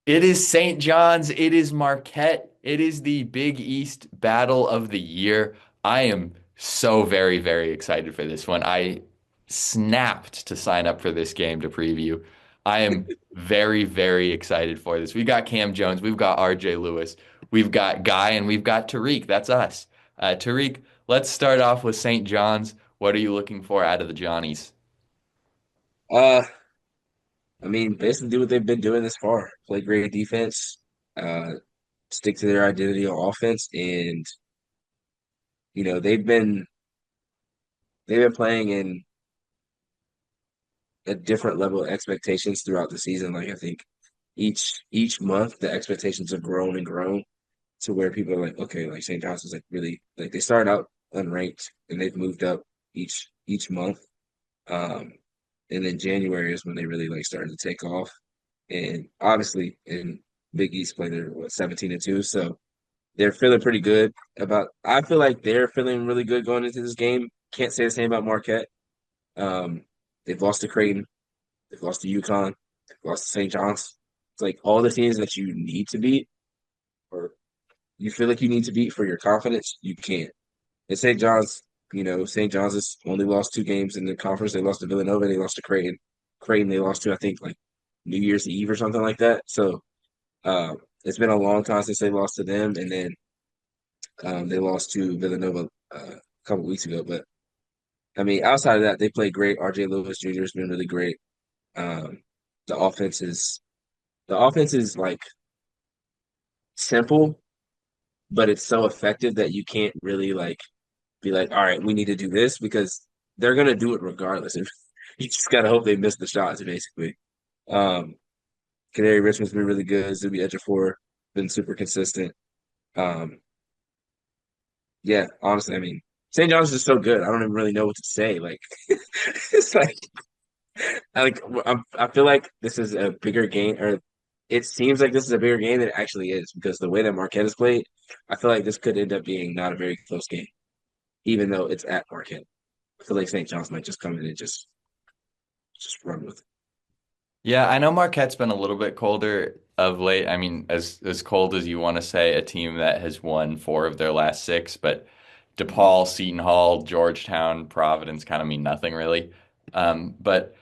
It is St. John's. It is Marquette. It is the Big East Battle of the Year. I am so very, very excited for this one. I snapped to sign up for this game to preview. I am very, very excited for this. We've got Cam Jones, we've got RJ Lewis, we've got Guy, and we've got Tariq. That's us. Tariq, let's start off with St. John's. What are you looking for out of the Johnnies? Uh, I mean, basically do what they've been doing this far. Play great defense, uh, stick to their identity on offense, and they've been playing in a different level of expectations throughout the season. Like I think each month the expectations have grown and grown to where people are like, okay, like St. John's is like really like they started out unranked and they've moved up each month. Um, and then January is when they really like started to take off. And obviously in Big East play they're 17-2. So they're feeling pretty good about I feel like they're feeling really good going into this game. Can't say the same about Marquette. Um, they've lost to Creighton, they've lost to UConn, they've lost to St. John's. It's like all the teams that you need to beat or you feel like you need to beat for your confidence, you can't. And St. John's, St. John's has only lost two games in the conference. They lost to Villanova, they lost to Creighton. Creighton they lost to I think like New Year's Eve or something like that. So it's been a long time since they lost to them, and then they lost to Villanova a couple weeks ago. But I mean, outside of that, they played great. RJ Lewis Jr. has been really great. Um, the offense is the offense is like simple, but it's so effective that you can't really like be like, all right, we need to do this because they're gonna do it regardless. You just gotta hope they miss the shots, basically. Um, Canary Richmond's been really good. Zuby Ejiofor been super consistent. Um, Yeah, honestly, I mean, St. John's is just so good. I don't even really know what to say. Like, it's like, I feel like this is a bigger game, or it seems like this is a bigger game than it actually is because the way that Marquette has played, I feel like this could end up being not a very close game, even though it's at Marquette. I feel like St. John's might just come in and just run with it. Yeah, I know Marquette's been a little bit colder of late. I mean, as cold as you want to say a team that has won four of their last six, but Mhm. DePaul, Seton Hall, Georgetown, Providence kind of mean nothing really. But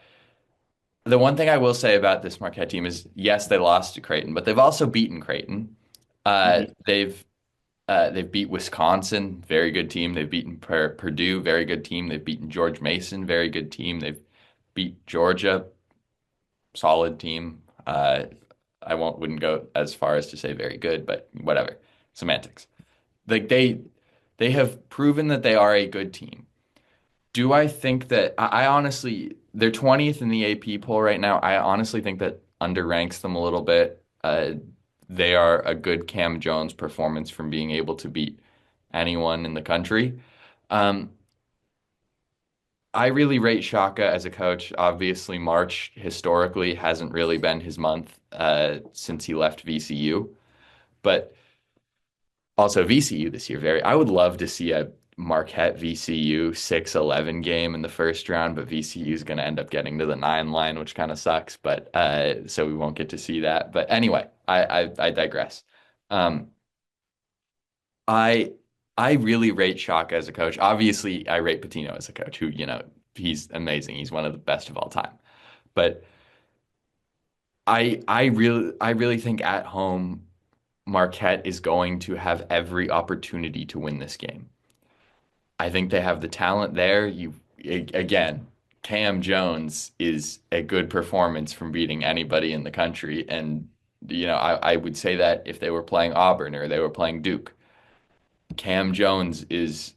the one thing I will say about this Marquette team is, yes, they lost to Creighton, but they've also beaten Creighton. Uh, Mhm. they've they've beat Wisconsin, very good team. They've beaten Purdue, very good team. They've beaten George Mason, very good team. They've beat Georgia, solid team. I wouldn't go as far as to say very good, but whatever. Semantics. Like they have proven that they are a good team. Do I think that I honestly they're 20th in the AP poll right now. I honestly think that underranks them a little bit. They are a good Cam Jones performance from being able to beat anyone in the country. Um, I really rate Shaka as a coach. Obviously, March historically hasn't really been his month since he left VCU, but also VCU this year. I would love to see a Marquette VCU 6-11 game in the first round, but VCU is going to end up getting to the 9 line, which kind of sucks. But so we won't get to see that. But anyway, I digress. Um, I I really rate Shaka as a coach. Obviously, I rate Patino as a coach, who, he's amazing. He's one of the best of all time. But I really think at home Marquette is going to have every opportunity to win this game. I think they have the talent there. Again, Cam Jones is a good performance from beating anybody in the country. And, I would say that if they were playing Auburn or they were playing Duke, Cam Jones is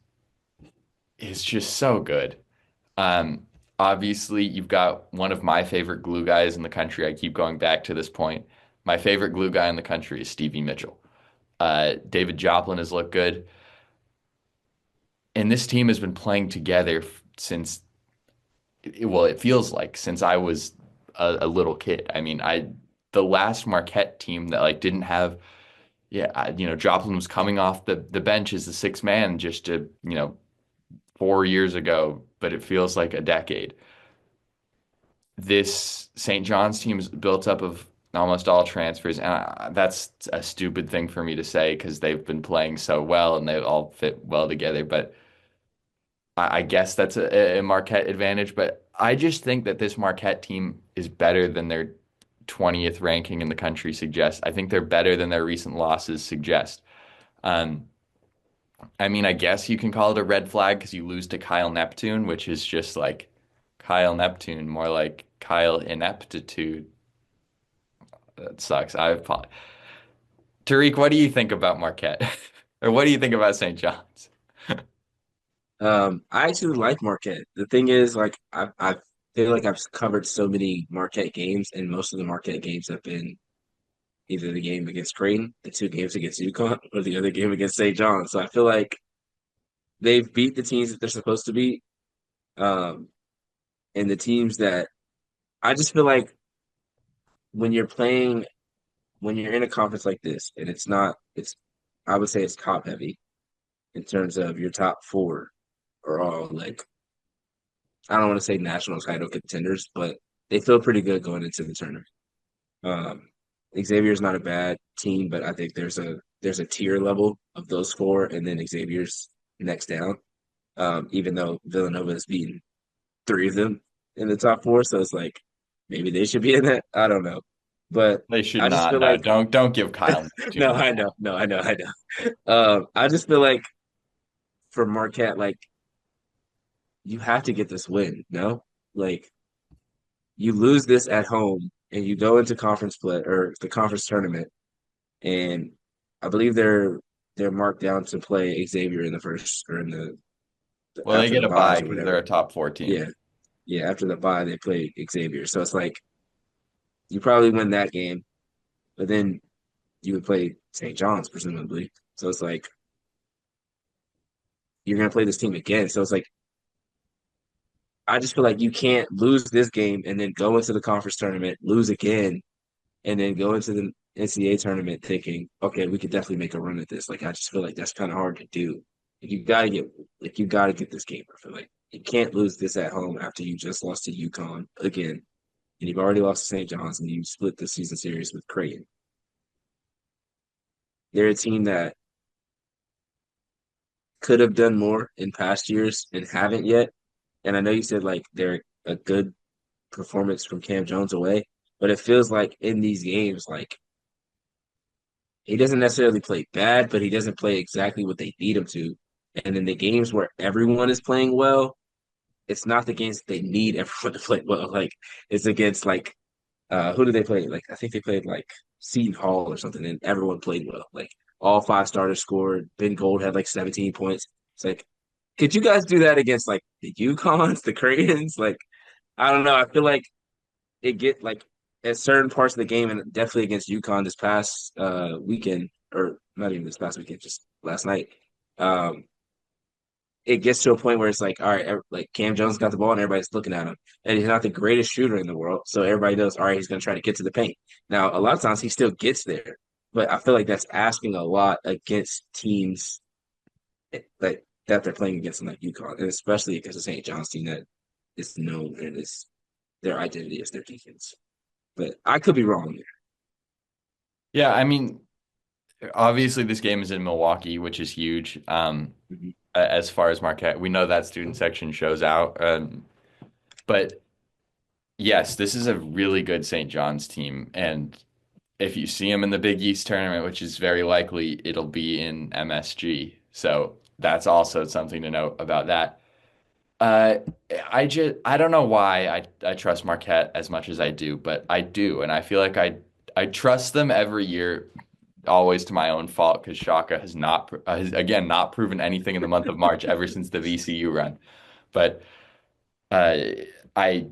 just so good. Um, Obviously, you've got one of my favorite glue guys in the country. I keep going back to this point. My favorite glue guy in the country is Stevie Mitchell. David Joplin has looked good, and this team has been playing together since, well, it feels like since I was a little kid. I mean, the last Marquette team that like didn't have, yeah, Joplin was coming off the bench as the sixth man just 4 years ago, but it feels like a decade. This St. John's team is built up of almost all transfers, and that's a stupid thing for me to say because they've been playing so well and they all fit well together. But I guess that's a Marquette advantage. But I just think that this Marquette team is better than their 20th ranking in the country suggests. I think they're better than their recent losses suggest. Um, I mean, I guess you can call it a red flag because you lose to Kyle Neptune, which is just like Kyle Neptune, more like Kyle Ineptitude. That sucks. Tariq, what do you think about Marquette? Or what do you think about St. John's? I actually like Marquette. The thing is, like, I feel like I've covered so many Marquette games, and most of the Marquette games have been either the game against Creighton, the two games against UConn, or the other game against St. John. So I feel like they've beat the teams that they're supposed to beat, um, and the teams that I just feel like when you're playing, when you're in a conference like this, and it's not, it's I would say it's top heavy in terms of your top four are all like I don't want to say national title contenders, but they feel pretty good going into the tournament. Um, Xavier's not a bad team, but I think there's a tier level of those four, and then Xavier's next down. Even though Villanova has beaten three of them in the top four, so it's like maybe they should be in that. I don't know, but They should I just not. feel No, like don't give Kyle no, Neptune. I know, no, I know. I just feel like for Marquette, like you have to get this win. No, like you lose this at home and you go into conference play or the conference tournament, and I believe they're marked down to play Xavier in the first or in the Well, they after get the a bye buys or because they're whatever. a top four team. Yeah, yeah. After the bye, they play Xavier, so it's like you probably win that game, but then you would play St. John's presumably. So it's like you're gonna play this team again. So it's like I just feel like you can't lose this game and then go into the conference tournament, lose again, and then go into the NCAA tournament thinking, okay, we could definitely make a run at this. Like I just feel like that's kind of hard to do. You gotta get this game. I feel like you can't lose this at home after you just lost to UConn again, and you've already lost to St. John's, and you split the season series with Creighton. They're a team that could have done more in past years and haven't yet. And I know you said like they're a good performance from Cam Jones away, but it feels like in these games, like he doesn't necessarily play bad, but he doesn't play exactly what they need him to. And in the games where everyone is playing well, it's not the games that they need everyone to play well. Like it's against like who did they play? Like I think they played like Seton Hall or something, and everyone played well. Like all five starters scored. Ben Gold had like 17 points. It's like, could you guys do that against like the Yukons, the Crayons? Like, I don't know. I feel like it get like at certain parts of the game, and definitely against UConn this past weekend, or not even this past weekend, just last night. Um, it gets to a point where it's like, all right, like Cam Jones got the ball and everybody's looking at him, and he's not the greatest shooter in the world, so everybody knows, all right, he's going to try to get to the paint. Now, a lot of times he still gets there, but I feel like that's asking a lot against teams that they're playing against, like UConn, and especially against the St. John's team that is known and is their identity is their defense. But I could be wrong Yeah, I mean, obviously this game is in Milwaukee, which is huge. there. As far as Marquette, we know that student section shows out. But yes, this is a really good St. John's team, and if you see them in the Big East tournament, which is very likely, it'll be in MSG. So that's also something to note about that. Uh, I don't know why I trust Marquette as much as I do, but I do, and I feel like I trust them every year, always to my own fault because Shaka has not has, again not proven anything in the month of March ever since the VCU run. But uh, I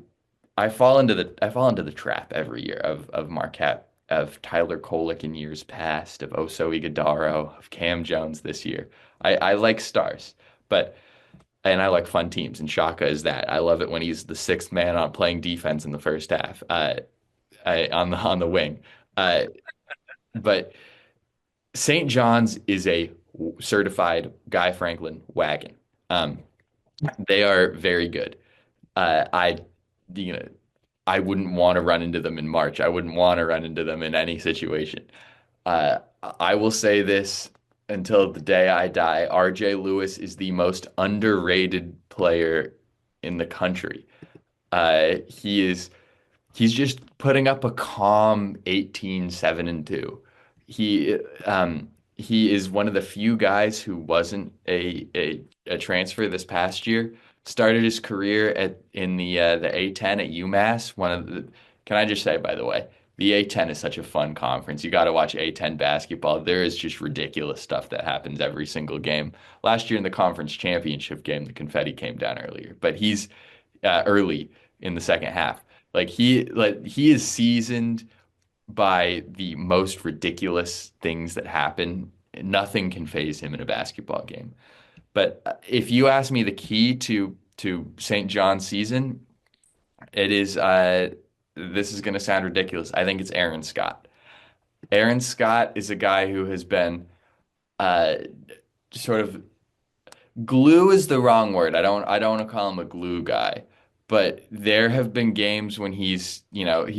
I fall into the trap every year of Marquette, of Tyler Kolek in years past, of Oso Ighodaro, of Cam Jones this year. I like stars, but and I like fun teams, and Shaka is that. I love it when he's the sixth man on playing defense in the first half, on the wing. Uh, but St. John's is a certified Guy Franklin wagon. Um, they are very good. I, you know. I wouldn't want to run into them in March. I wouldn't want to run into them in any situation. Uh, I will say this until the day I die. RJ Lewis is the most underrated player in the country. He is he's just putting up a calm 18, 7 and 2. He he is one of the few guys who wasn't a transfer this past year. Started his career at in the A10 at UMass. Can I just say, by the way, the A10 is such a fun conference. You got to watch A10 basketball. There is just ridiculous stuff that happens every single game. Last year in the conference championship game, the confetti came down earlier, but he's early in the second half. He is seasoned by the most ridiculous things that happen. Nothing can phase him in a basketball game. But if you ask me the key to St. John's season, it is this is going to sound ridiculous. I think it's Aaron Scott. Aaron Scott is a guy who has been uh, sort of glue is the wrong word. I don't want to call him a glue guy, but there have been games when he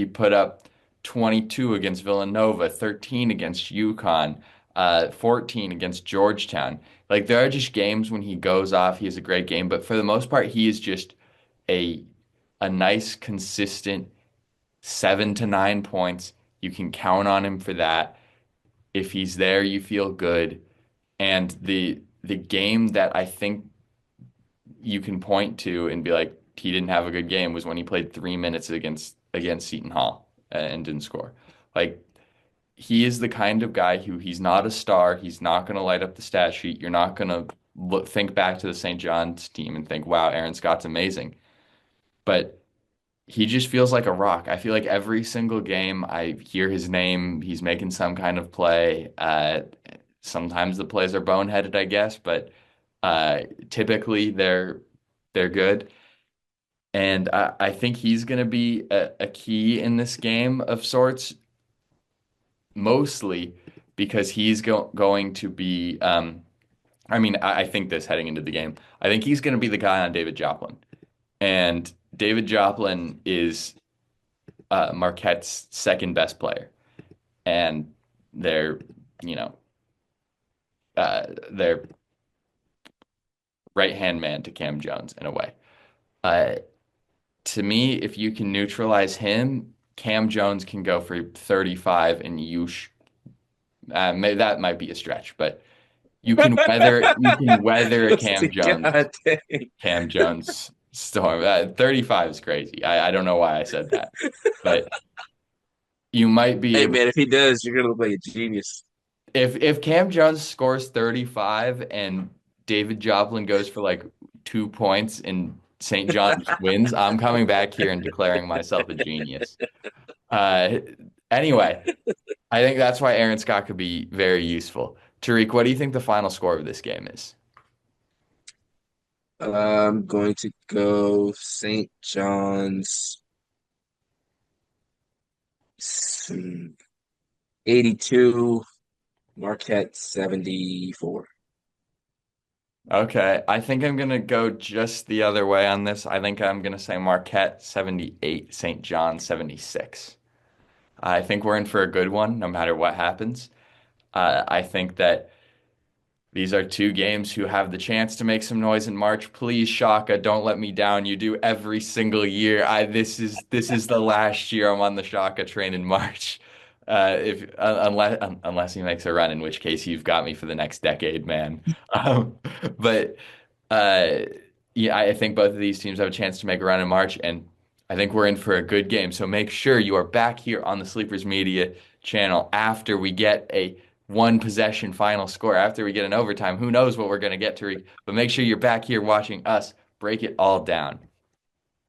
put up 22 against Villanova, 13 against UConn, 14 against Georgetown. Like there are just games when he goes off, he has a great game, but for the most part he is just a a nice consistent 7 to 9 points. You can count on him for that. If he's there, you feel good. And the game that I think you can point to and be like, he didn't have a good game was when he played 3 minutes against Seton Hall and didn't score. Like he is the kind of guy who he's not a star. He's not going to light up the stat sheet. You're not going to think back to the St. John's team and think, wow, Aaron Scott's amazing. But he just feels like a rock. I feel like every single game I hear his name, he's making some kind of play. Sometimes the plays are boneheaded, I guess, but typically they're good. And I think he's going to be a key in this game of sorts, mostly because he's going to be. I mean, I think this heading into the game. I think he's going to be the guy on David Joplin, and David Joplin is Marquette's second best player, and they're you know they're right hand man to Cam Jones in a way. Uh, to me, if you can neutralize him, Cam Jones can go for 35, and that might be a stretch, but you can weather a God dang. Cam Jones storm. 35 is crazy. I don't know why I said that, but you might be Hey able. man, if he does, you're gonna look like a genius. If Cam Jones scores 35 and David Joplin goes for like 2 points and St. John's wins, I'm coming back here and declaring myself a genius. Uh, anyway, I think that's why Aaron Scott could be very useful. Tariq, what do you think the final score of this game is? I'm going to go St. John's 82, Marquette 74. Okay, I think I'm gonna go just the other way on this. I think I'm gonna say Marquette 78, St. John 76. I think we're in for a good one, no matter what happens. I think that these are two games who have the chance to make some noise in March. Please, Shaka, don't let me down. You do every single year. This is the last year I'm on the Shaka train in March. If unless he makes a run, in which case you've got me for the next decade, man. Um, but uh, yeah, I think both of these teams have a chance to make a run in March, and I think we're in for a good game. So make sure you are back here on the Sleepers Media channel after we get a one possession final score, after we get an overtime. Who knows what we're going to get, Tariq? But make sure you're back here watching us break it all down.